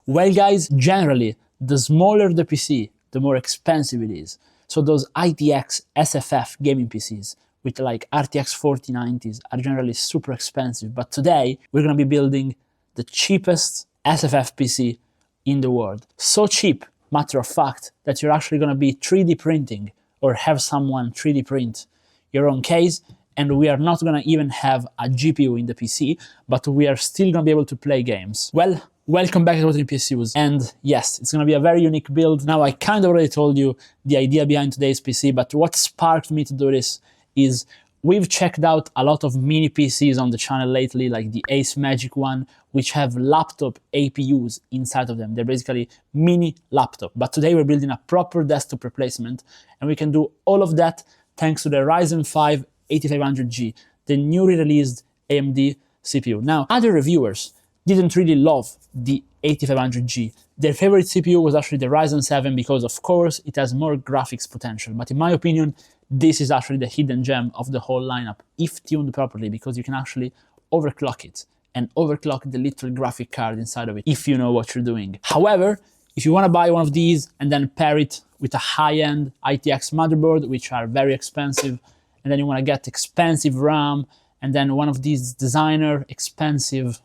Well guys, generally, the smaller the PC, the more expensive it is. So those ITX SFF gaming PCs with like RTX 4090s are generally super expensive. But today, we're gonna be building the cheapest SFF PC in the world. So cheap, matter of fact, that you're actually gonna be 3D printing or have someone 3D print your own case, and we are not gonna even have a GPU in the PC, but we are still gonna be able to play games. Well, welcome back to Mini PCs, and yes, it's gonna be a very unique build. Now, I kind of already told you the idea behind today's PC, but what sparked me to do this is we've checked out a lot of mini PCs on the channel lately, like the Ace Magic one, which have laptop APUs inside of them. They're basically mini laptop. But today we're building a proper desktop replacement, and we can do all of that thanks to the Ryzen 5 8500G, the newly released AMD CPU. Now, other reviewers didn't really love the 8500G. Their favorite CPU was actually the Ryzen 7 because, of course, it has more graphics potential. But in my opinion, this is actually the hidden gem of the whole lineup, if tuned properly, because you can actually overclock it and overclock the little graphic card inside of it, if you know what you're doing. However, if you want to buy one of these and then pair it with a high-end ITX motherboard, which are very expensive, and then you want to get expensive RAM, and then one of these designer expensive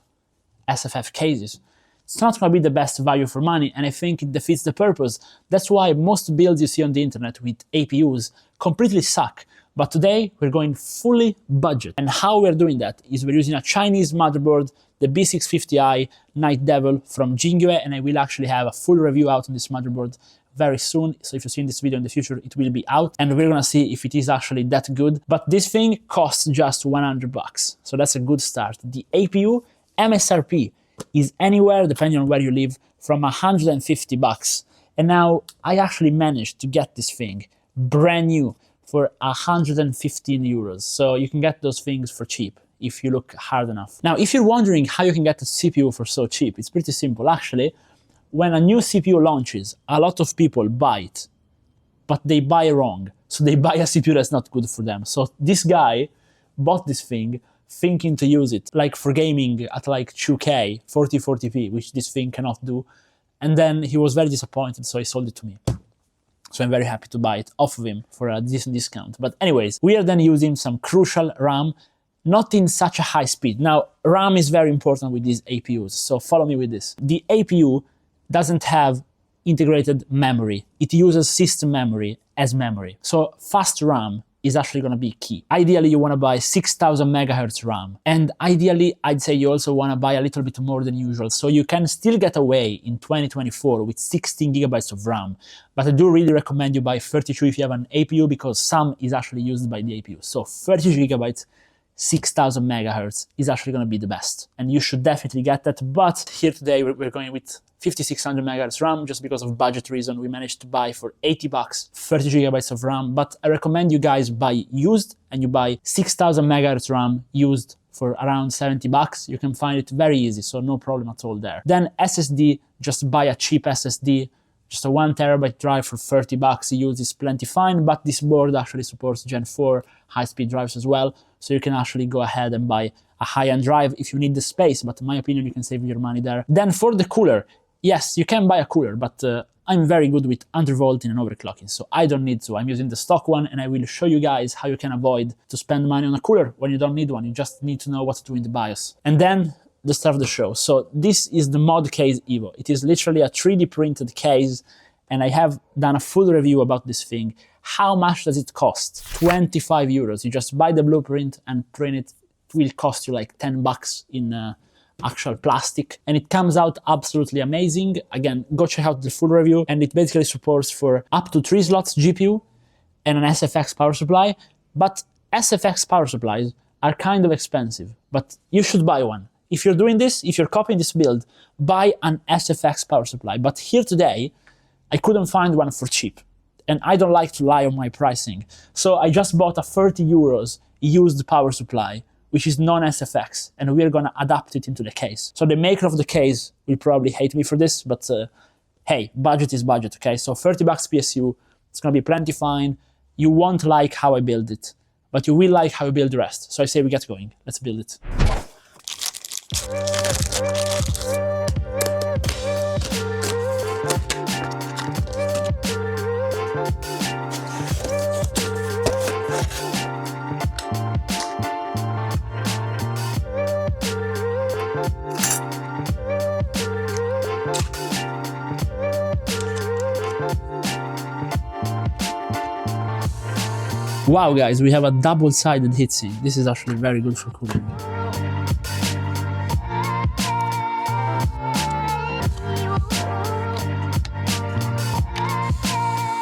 SFF cases, it's not going to be the best value for money, and I think it defeats the purpose. That's why most builds you see on the internet with APUs completely suck. But today, we're going fully budget. And how we're doing that is we're using a Chinese motherboard, the B650i Night Devil from Jginyue, and I will actually have a full review out on this motherboard very soon. So if you're seeing this video in the future, it will be out, and we're gonna see if it is actually that good. But this thing costs just 100 bucks. So that's a good start. The APU MSRP is anywhere, depending on where you live, from 150 bucks. And now I actually managed to get this thing brand new for 115 euros. So you can get those things for cheap if you look hard enough. Now, if you're wondering how you can get a CPU for so cheap, it's pretty simple. Actually, when a new CPU launches, a lot of people buy it, but they buy wrong. So they buy a CPU that's not good for them. So this guy bought this thing thinking to use it like for gaming at like 2K, 4040p, which this thing cannot do. And then he was very disappointed, so he sold it to me. So I'm very happy to buy it off of him for a decent discount. But anyways, we are then using some crucial RAM, not in such a high speed. Now, RAM is very important with these APUs, so follow me with this. The APU doesn't have integrated memory. It uses system memory as memory. So fast RAM is actually going to be key. Ideally, you want to buy 6000 megahertz RAM. And ideally, I'd say you also want to buy a little bit more than usual. So you can still get away in 2024 with 16 gigabytes of RAM. But I do really recommend you buy 32 if you have an APU, because some is actually used by the APU. So 32 gigabytes, 6000 megahertz is actually going to be the best. And you should definitely get that. But here today, we're going with 5600 megahertz RAM, just because of budget reason. We managed to buy for 80 bucks, 32 gigabytes of RAM. But I recommend you guys buy used, and you buy 6000 megahertz RAM used for around 70 bucks. You can find it very easy, so no problem at all there. Then SSD, just buy a cheap SSD. Just a 1 terabyte drive for 30 bucks used is plenty fine, but this board actually supports Gen 4 high-speed drives as well, so you can actually go ahead and buy a high-end drive if you need the space, but in my opinion, you can save your money there. Then for the cooler, yes, you can buy a cooler, but I'm very good with undervolting and overclocking, so I don't need to. I'm using the stock one, and I will show you guys how you can avoid to spend money on a cooler when you don't need one. You just need to know what to do in the BIOS. And then the start of the show. So this is the Modcase Evo. It is literally a 3D printed case, and I have done a full review about this thing. How much does it cost? 25 euros. You just buy the blueprint and print it. It will cost you like 10 bucks in actual plastic, and it comes out absolutely amazing. Again, go check out the full review, and it basically supports for up to 3 slots GPU and an SFX power supply. But SFX power supplies are kind of expensive, but you should buy one. If you're doing this, if you're copying this build, buy an SFX power supply. But here today, I couldn't find one for cheap, and I don't like to lie on my pricing. So I just bought a 30 euros used power supply, which is non-SFX, and we're gonna adapt it into the case. So the maker of the case will probably hate me for this, but hey, budget is budget, okay? So 30 bucks PSU, it's gonna be plenty fine. You won't like how I build it, but you will like how I build the rest. So I say we get going, let's build it. Wow guys, we have a double-sided heatsink. This is actually very good for cooling.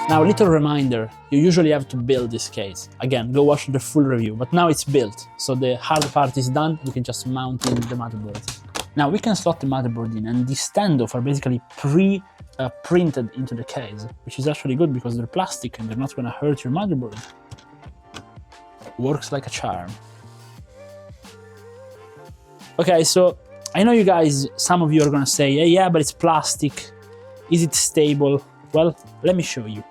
Now, a little reminder, you usually have to build this case. Again, go watch the full review, but now it's built, so the hard part is done, we can just mount in the motherboard. Now, we can slot the motherboard in, and these standoffs are basically printed into the case, which is actually good because they're plastic and they're not gonna hurt your motherboard. Works like a charm. Okay, so I know you guys, some of you are gonna say, yeah, but it's plastic. Is it stable? Well, let me show you.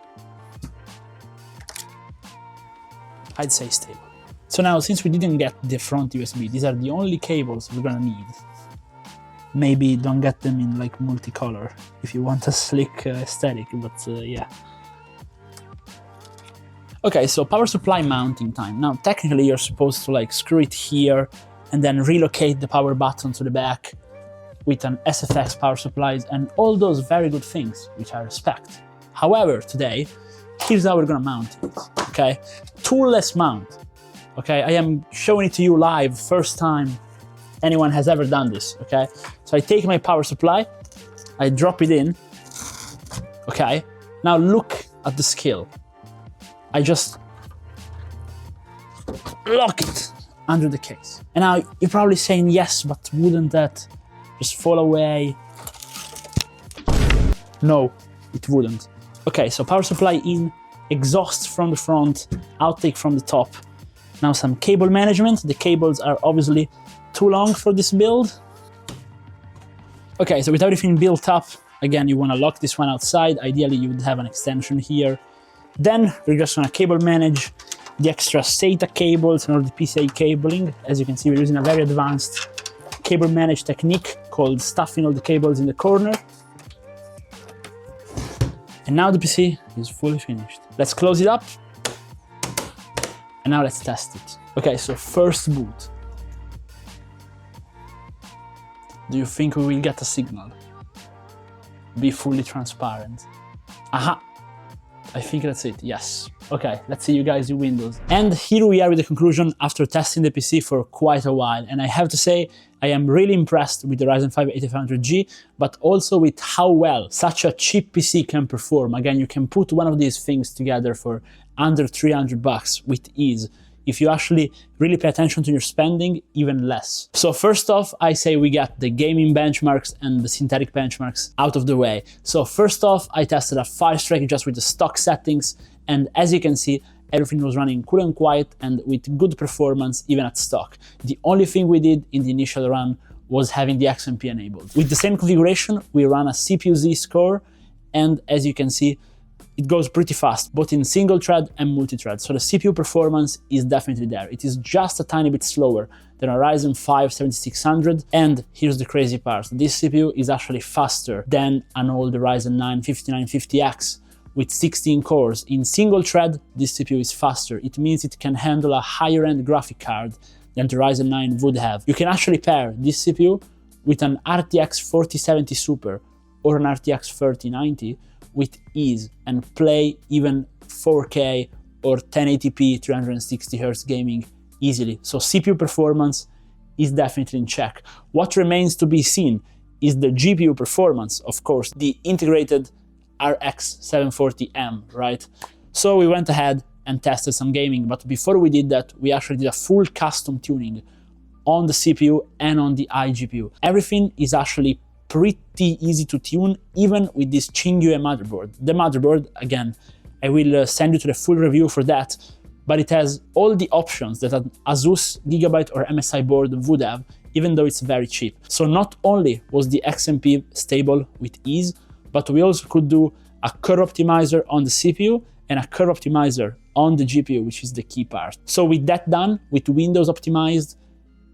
I'd say stable. So now, since we didn't get the front USB, these are the only cables we're gonna need. Maybe don't get them in like multicolor if you want a slick aesthetic, but yeah. Okay, so power supply mounting time. Now, technically you're supposed to like screw it here and then relocate the power button to the back with an SFX power supplies and all those very good things, which I respect. However, today, here's how we're gonna mount it, okay? Toolless mount, okay? I am showing it to you live, first time anyone has ever done this, okay? So I take my power supply, I drop it in, okay? Now look at the skill. I just lock it under the case. And now you're probably saying, yes, but wouldn't that just fall away? No, it wouldn't. Okay, so power supply in, exhaust from the front, outtake from the top. Now some cable management. The cables are obviously too long for this build. Okay, so with everything built up, again, you want to lock this one outside. Ideally, you would have an extension here. Then we're just going to cable manage the extra SATA cables and all the PCI cabling. As you can see, we're using a very advanced cable manage technique called stuffing all the cables in the corner. And now the PC is fully finished. Let's close it up. And now let's test it. Okay, so first boot. Do you think we will get a signal? Be fully transparent. Aha! I think that's it, yes. Okay, let's see you guys in Windows. And here we are with the conclusion after testing the PC for quite a while. And I have to say, I am really impressed with the Ryzen 5 8500G, but also with how well such a cheap PC can perform. Again, you can put one of these things together for under 300 bucks with ease. If you actually really pay attention to your spending, even less. So first off, I say we get the gaming benchmarks and the synthetic benchmarks out of the way. So first off, I tested a Firestrike just with the stock settings, and as you can see, everything was running cool and quiet and with good performance even at stock. The only thing we did in the initial run was having the XMP enabled. With the same configuration, we ran a CPU-Z score, and as you can see, it goes pretty fast, both in single thread and multi-thread. So the CPU performance is definitely there. It is just a tiny bit slower than a Ryzen 5 7600. And here's the crazy part. This CPU is actually faster than an old Ryzen 9 5950X with 16 cores. In single thread, this CPU is faster. It means it can handle a higher end graphic card than the Ryzen 9 would have. You can actually pair this CPU with an RTX 4070 Super or an RTX 3090 with ease and play even 4K or 1080p 360Hz gaming easily. So CPU performance is definitely in check. What remains to be seen is the GPU performance, of course, the integrated RX 740M, right? So we went ahead and tested some gaming, but before we did that, we actually did a full custom tuning on the CPU and on the iGPU. Everything is actually pretty easy to tune, even with this Jginyue motherboard. The motherboard, again, I will send you to the full review for that, but it has all the options that an Asus Gigabyte or MSI board would have, even though it's very cheap. So not only was the XMP stable with ease, but we also could do a curve optimizer on the CPU and a curve optimizer on the GPU, which is the key part. So with that done, with Windows optimized,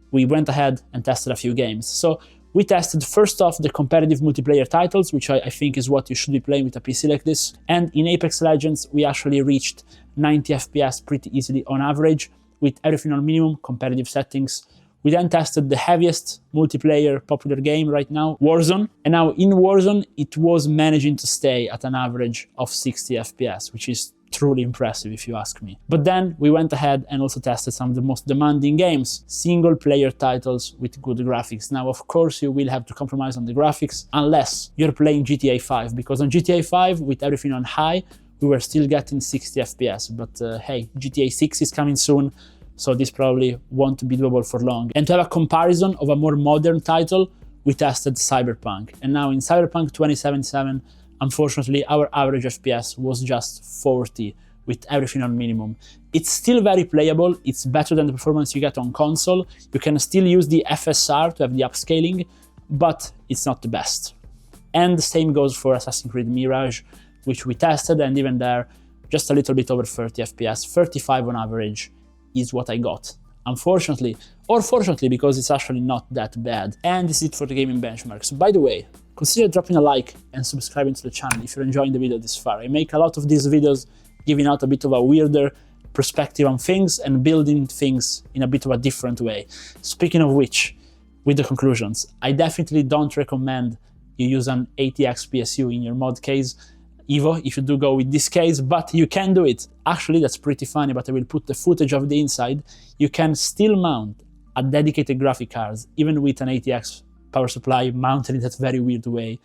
we went ahead and tested a few games. So we tested first off the competitive multiplayer titles, which I think is what you should be playing with a PC like this. And in Apex Legends, we actually reached 90 FPS pretty easily on average, with everything on minimum competitive settings. We then tested the heaviest multiplayer popular game right now, Warzone. And now in Warzone, it was managing to stay at an average of 60 FPS, which is truly impressive if you ask me. But then we went ahead and also tested some of the most demanding games, single-player titles with good graphics. Now, of course, you will have to compromise on the graphics unless you're playing GTA 5, because on GTA 5, with everything on high, we were still getting 60 FPS. But hey, GTA 6 is coming soon, so this probably won't be doable for long. And to have a comparison of a more modern title, we tested Cyberpunk. And now in Cyberpunk 2077, unfortunately, our average FPS was just 40 with everything on minimum. It's still very playable. It's better than the performance you get on console. You can still use the FSR to have the upscaling, but it's not the best. And the same goes for Assassin's Creed Mirage, which we tested, and even there, just a little bit over 30 FPS, 35 on average is what I got. Unfortunately, or fortunately, because it's actually not that bad. And this is it for the gaming benchmarks. By the way, consider dropping a like and subscribing to the channel if you're enjoying the video this far. I make a lot of these videos giving out a bit of a weirder perspective on things and building things in a bit of a different way. Speaking of which, with the conclusions, I definitely don't recommend you use an ATX PSU in your Modcase Evo if you do go with this case, but you can do it. Actually, that's pretty funny, but I will put the footage of the inside. You can still mount a dedicated graphic card, even with an ATX power supply mounted in that very weird way,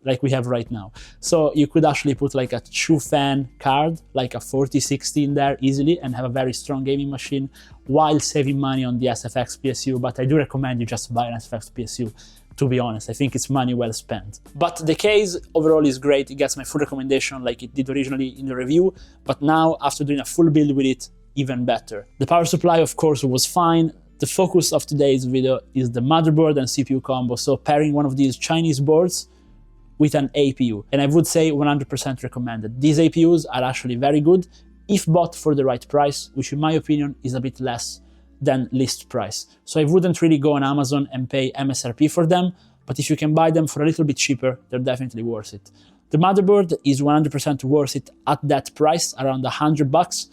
like we have right now. So you could actually put like a true fan card, like a 4060 in there easily, and have a very strong gaming machine while saving money on the SFX PSU. But I do recommend you just buy an SFX PSU. To be honest, I think it's money well spent. But the case overall is great. It gets my full recommendation like it did originally in the review, but now after doing a full build with it, even better. The power supply, of course, was fine. The focus of today's video is the motherboard and CPU combo, so pairing one of these Chinese boards with an APU. And I would say 100% recommended. These APUs are actually very good if bought for the right price, which in my opinion is a bit less than list price. So I wouldn't really go on Amazon and pay MSRP for them, but if you can buy them for a little bit cheaper, they're definitely worth it. The motherboard is 100% worth it at that price, around $100,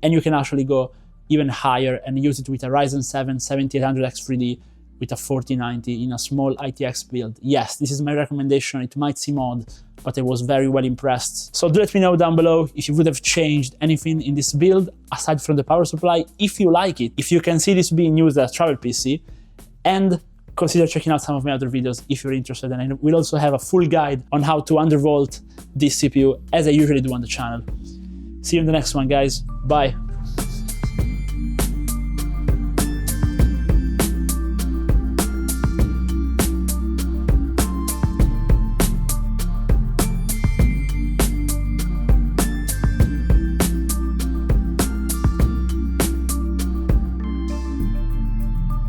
and you can actually go even higher and use it with a Ryzen 7 7800X3D with a 4090 in a small ITX build. Yes, this is my recommendation. It might seem odd, but I was very well impressed. So do let me know down below if you would have changed anything in this build aside from the power supply, if you like it, if you can see this being used as a travel PC, and consider checking out some of my other videos if you're interested. And I will also have a full guide on how to undervolt this CPU as I usually do on the channel. See you in the next one, guys. Bye.